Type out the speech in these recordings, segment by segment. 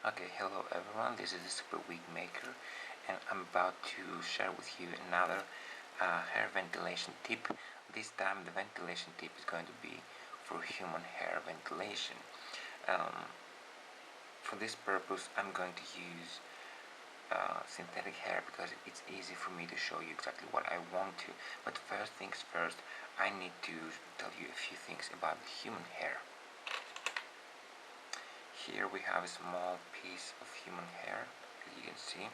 Okay, hello everyone, this is the Super Week Maker and I'm about to share with you another hair ventilation tip. This time the ventilation tip is going to be for human hair ventilation. Um, for this purpose I'm going to use synthetic hair because it's easy for me to show you exactly what I want to. But first things first, I need to tell you a few things about the human hair. Here we have a small piece of human hair, as you can see.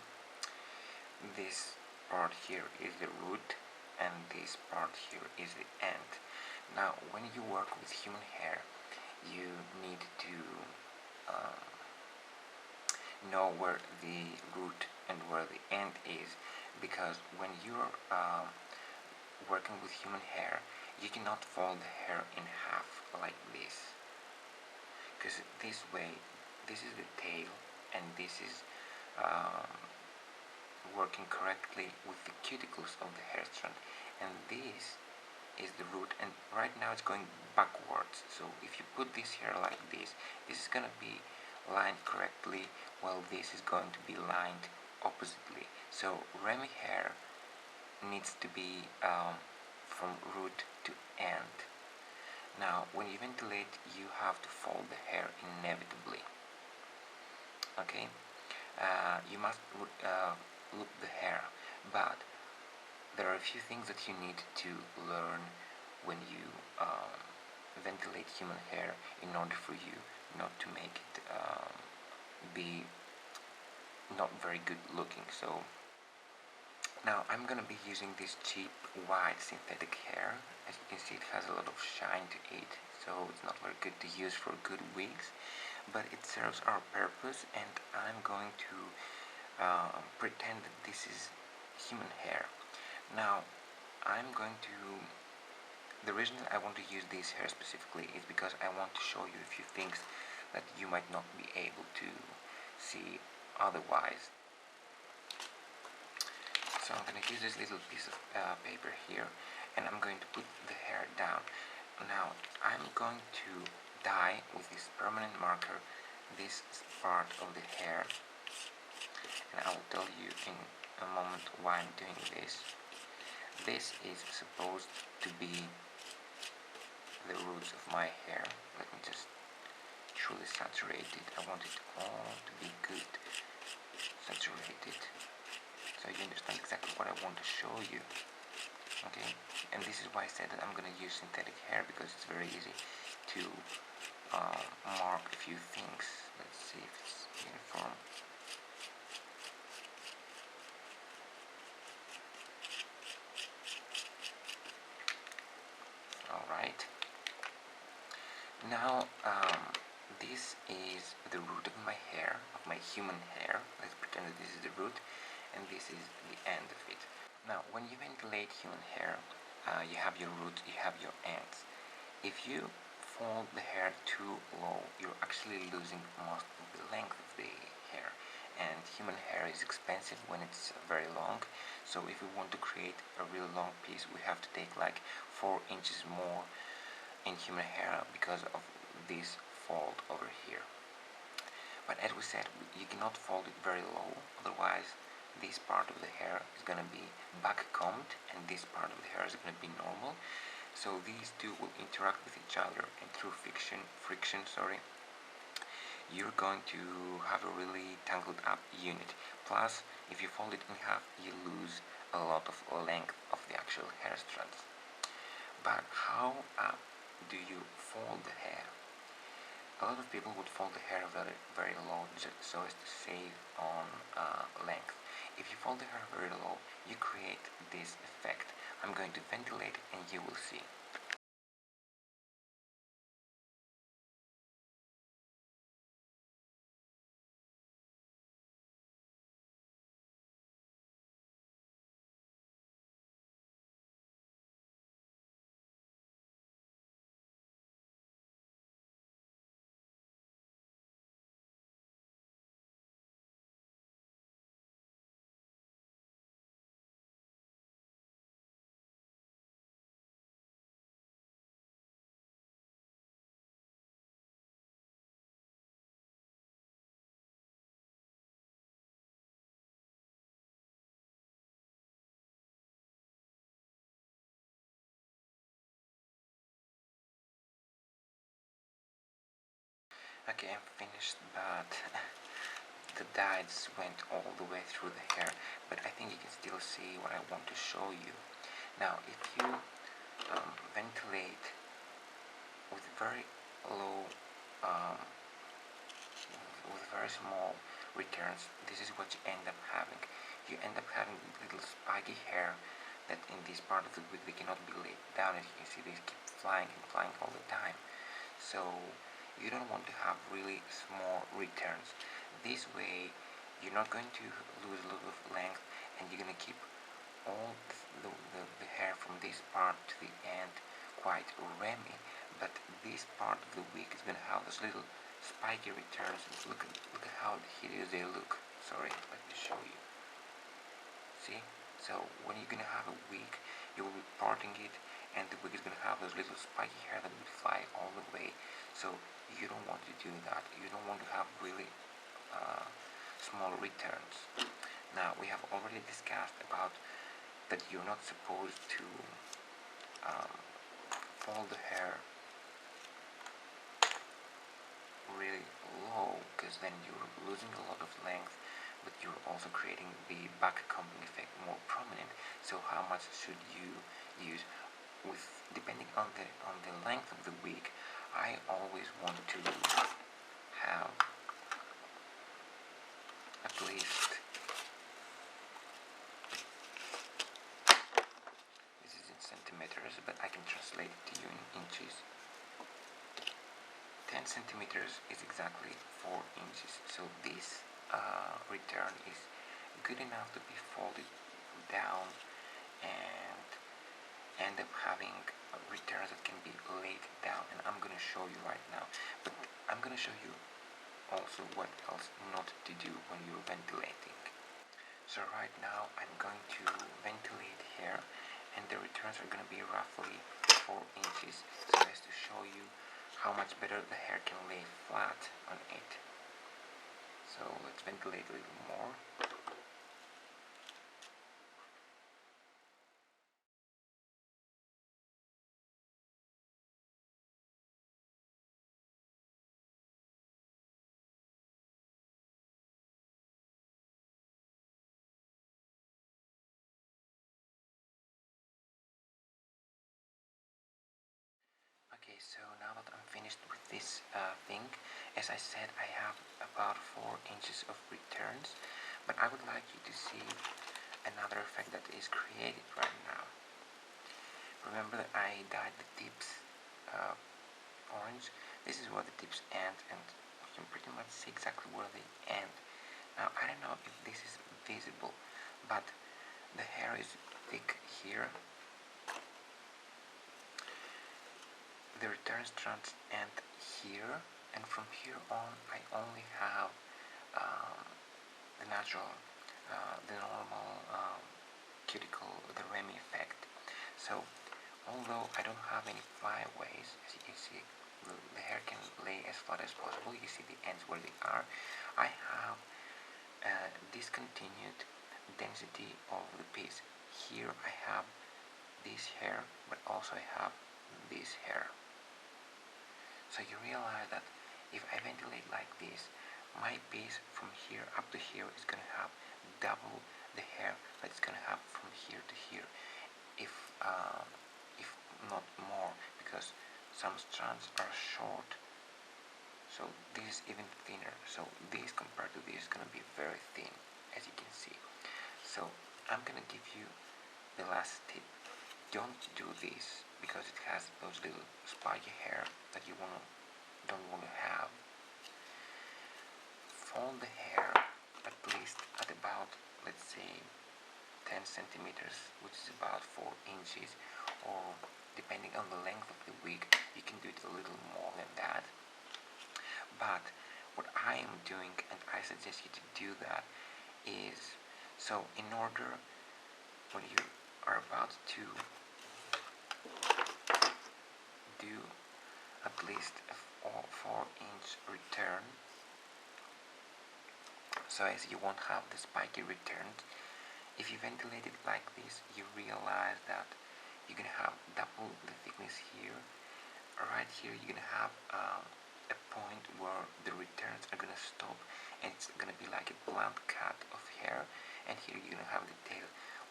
This part here is the root and this part here is the end. Now when you work with human hair, you need to know where the root and where the end is, because when you're working with human hair, you cannot fold the hair in half like this, because this way, this is the tail and this is working correctly with the cuticles of the hair strand, and this is the root, and right now it's going backwards. So if you put this hair like this is gonna be lined correctly, while this is going to be lined oppositely. So Remy hair needs to be from root to end. Now when you ventilate, you have to fold the hair inevitably. Okay, you must loop the hair, but there are a few things that you need to learn when you ventilate human hair in order for you not to make it be not very good looking. So now I'm gonna be using this cheap white synthetic hair. As you can see, it has a lot of shine to it, so it's not very good to use for good wigs, but it serves our purpose, and I'm going to pretend that this is human hair. Now I'm going to, the reason I want to use this hair specifically is because I want to show you a few things that you might not be able to see otherwise. So I'm going to use this little piece of paper here, and I'm going to put the hair down. Now I'm going to dye with this permanent marker this part of the hair, and I will tell you in a moment why I'm doing this. This is supposed to be the roots of my hair. Let me just truly saturate it. I want it all to be good saturated, so you understand exactly what I want to show you. Okay, and this is why I said that I'm going to use synthetic hair, because it's very easy to mark a few things. Let's see if it's uniform. Alright, now this is the root of my hair, of my human hair. Let's pretend that this is the root and this is the end of it. Now when you ventilate human hair, you have your roots, you have your ends. If you fold the hair too low, you're actually losing most of the length of the hair, and human hair is expensive when it's very long. So if we want to create a really long piece, we have to take like 4 inches more in human hair because of this fold over here. But as we said, you cannot fold it very low, otherwise this part of the hair is going to be back combed and this part of the hair is going to be normal. So these two will interact with each other, and through friction, you're going to have a really tangled up unit. Plus, if you fold it in half, you lose a lot of length of the actual hair strands. But how do you fold the hair? A lot of people would fold the hair very, very low so as to save on length. If you fold the hair very low, you create this effect. I'm going to ventilate and you will see. Okay, I'm finished, but the dyes went all the way through the hair, but I think you can still see what I want to show you. Now, if you ventilate with very low, um, with very small returns, this is what you end up having. You end up having little spiky hair that in this part of the wig they cannot be laid down. As you can see, they keep flying and flying all the time. So you don't want to have really small returns. This way you're not going to lose a lot of length, and you're going to keep all the hair from this part to the end quite remy, but this part of the wig is going to have those little spiky returns. Look at how hideous they look. Sorry, let me show you. See? So when you're going to have a wig, you will be parting it, and the wig is going to have those little spiky hair that will fly all the way. So you don't want to do that. You don't want to have really small returns. Now, we have already discussed about that you're not supposed to fold the hair really low, because then you're losing a lot of length, but you're also creating the back combing effect more prominent. So how much should you use? With depending on the length of the wig, I always want to have at least, this is in centimeters, but I can translate it to you in inches. 10 centimeters is exactly 4 inches. So this return is good enough to be folded down and end up having returns that can be laid down, and I'm going to show you right now. But I'm going to show you also what else not to do when you're ventilating. So right now I'm going to ventilate here, and the returns are going to be roughly 4 inches, so as to show you how much better the hair can lay flat on it. So let's ventilate a little more. Okay, so now that I'm finished with this thing, as I said, I have about 4 inches of returns, but I would like you to see another effect that is created right now. Remember that I dyed the tips orange? This is where the tips end, and you can pretty much see exactly where they end. Now, I don't know if this is visible, but the hair is thick here. The return strands end here, and from here on I only have the natural, the normal cuticle, the Remy effect. So although I don't have any flyaways, as you can see, the hair can lay as flat as possible. You see the ends where they are. I have discontinued density of the piece. Here I have this hair, but also I have this hair. So you realize that if I ventilate like this, my piece from here up to here is going to have double the hair that it's going to have from here to here, if not more, because some strands are short. So this is even thinner. So this compared to this is going to be very thin, as you can see. So I'm going to give you the last tip. Don't do this because it has those little spiky hair that you don't want to have. Fold the hair at least at about, let's say, 10 centimeters, which is about 4 inches, or depending on the length of the wig, you can do it a little more than that. But what I am doing, and I suggest you to do that, is, so in order, when you are about to do at least a 4-inch return, so as you won't have the spiky returns, if you ventilate it like this, you realize that you're going to have double the thickness here. Right here you're going to have a point where the returns are gonna stop, and it's gonna be like a blunt cut of hair, and here you're gonna have the tail.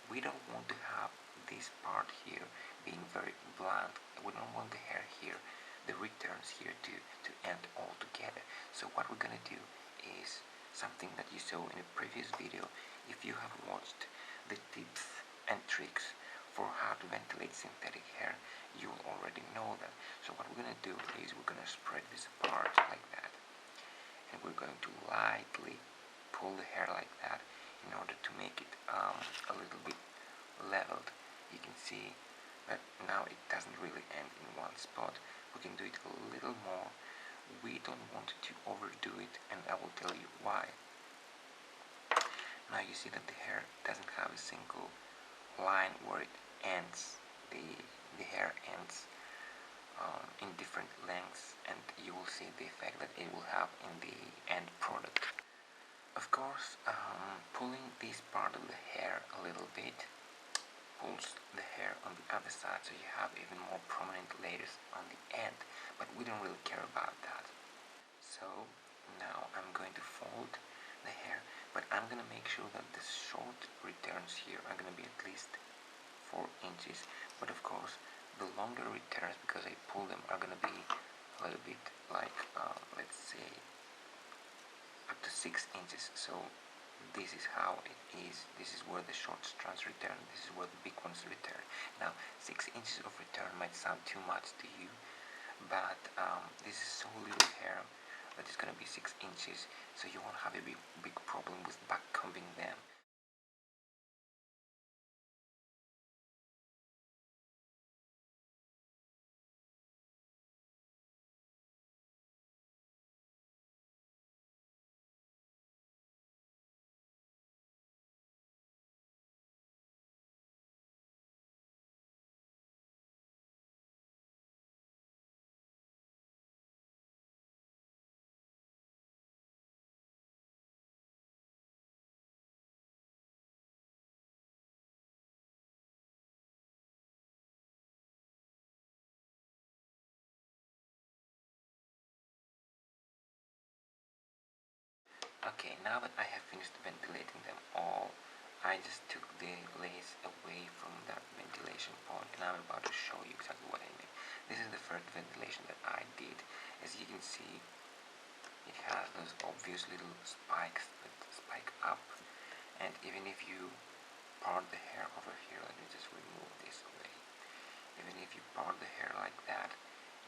We don't want to have this part here being very blunt. We don't want the hair here, the returns here to end all together. So what we're gonna do is something that you saw in a previous video. If you have watched the tips and tricks for how to ventilate synthetic hair, you already know that. So what we're gonna do is we're gonna spread this apart like that, and we're going to lightly pull the hair like that in order to make it a little bit leveled. You can see that now it doesn't really end in one spot. We can do it a little more. We don't want to overdo it, and I will tell you why. Now you see that the hair doesn't have a single line where it ends. The hair ends in different lengths, and you will see the effect that it will have in the end product. Of course, pulling this part of the hair a little bit pulls the hair on the other side, so you have even more prominent layers on the end, but we don't really care about that. So now I'm going to fold the hair, but I'm going to make sure that the short returns here are going to be at least 4 inches, but of course the longer returns, because I pull them, are going to be a little bit like let's say up to 6 inches. So this is how it is. This is where the short strands return, this is where the big ones return. Now 6 inches of return might sound too much to you, but this is so little hair that it's going to be 6 inches, so you won't have a big problem with back combing them. Okay, now that I have finished ventilating them all, I just took the lace away from that ventilation point, and I'm about to show you exactly what I mean. This is the first ventilation that I did. As you can see, it has those obvious little spikes that spike up, and even if you part the hair over here, let me just remove this away. Even if you part the hair like that,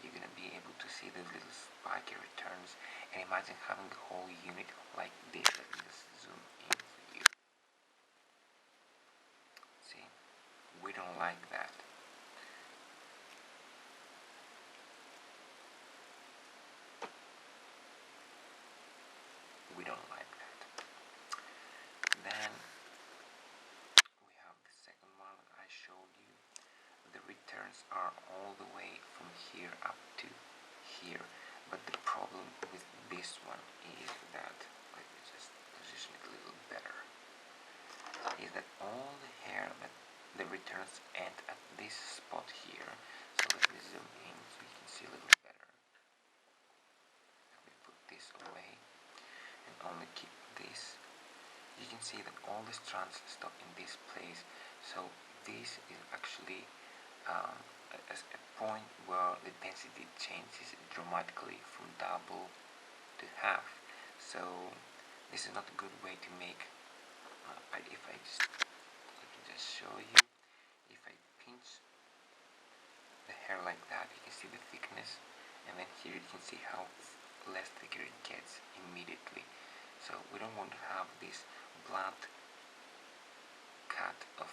you're going to be able to see those little spiky returns, and imagine having the whole unit like this. Let me just zoom in for you. See, we don't like that. We don't like that. Then we have the second one that I showed you. The returns are all the way from here up to here, but the problem with this one is that, let me just position it a little better, is that all the hair that the returns end at this spot here. So let me zoom in so you can see a little better. Let me put this away and only keep this. You can see that all the strands stop in this place, so this is actually a point where the density changes dramatically from double to half. So this is not a good way to make. If I can just show you, if I pinch the hair like that, you can see the thickness, and then here you can see how less thicker it gets immediately. So we don't want to have this blunt cut of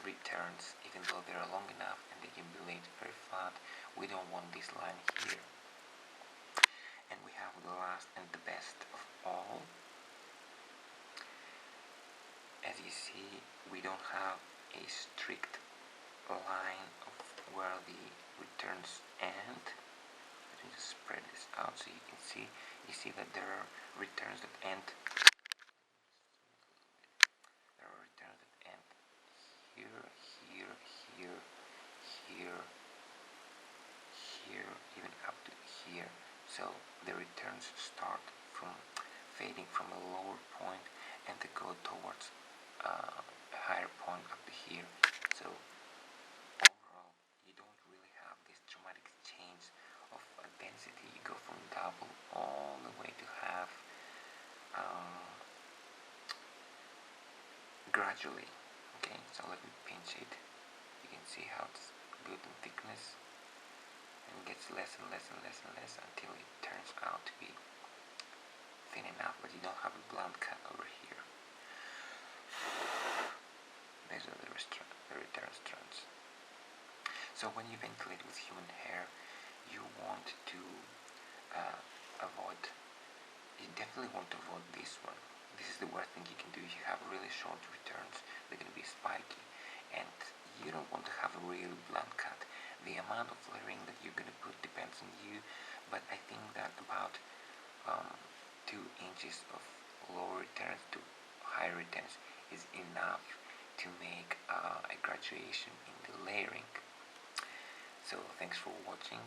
returns, even though they're long enough and they can be laid very flat. We don't want this line here. And we have the last and the best of all. As you see, we don't have a strict line of where the returns end. Let me just spread this out so you can see. You see that there are returns that end. There are returns that end here, here, here, here, here, even up to here. So So the returns start from fading from a lower point and to go towards a higher point up here. So overall, you don't really have this dramatic change of density. You go from double all the way to half gradually. Okay, so let me pinch it. You can see how it's good in thickness and gets less and less and less and less until it turns out to be thin enough, but you don't have a blunt cut over here. These are the return strands. So when you ventilate with human hair, you want to you definitely want to avoid this one. This is the worst thing you can do. You have really short returns, they're going to be spiky, and you don't want to have a really blunt cut. The amount of layering that you're going to put depends on you, but I think that about 2 inches of lower returns to higher returns is enough to make a graduation in the layering. So thanks for watching,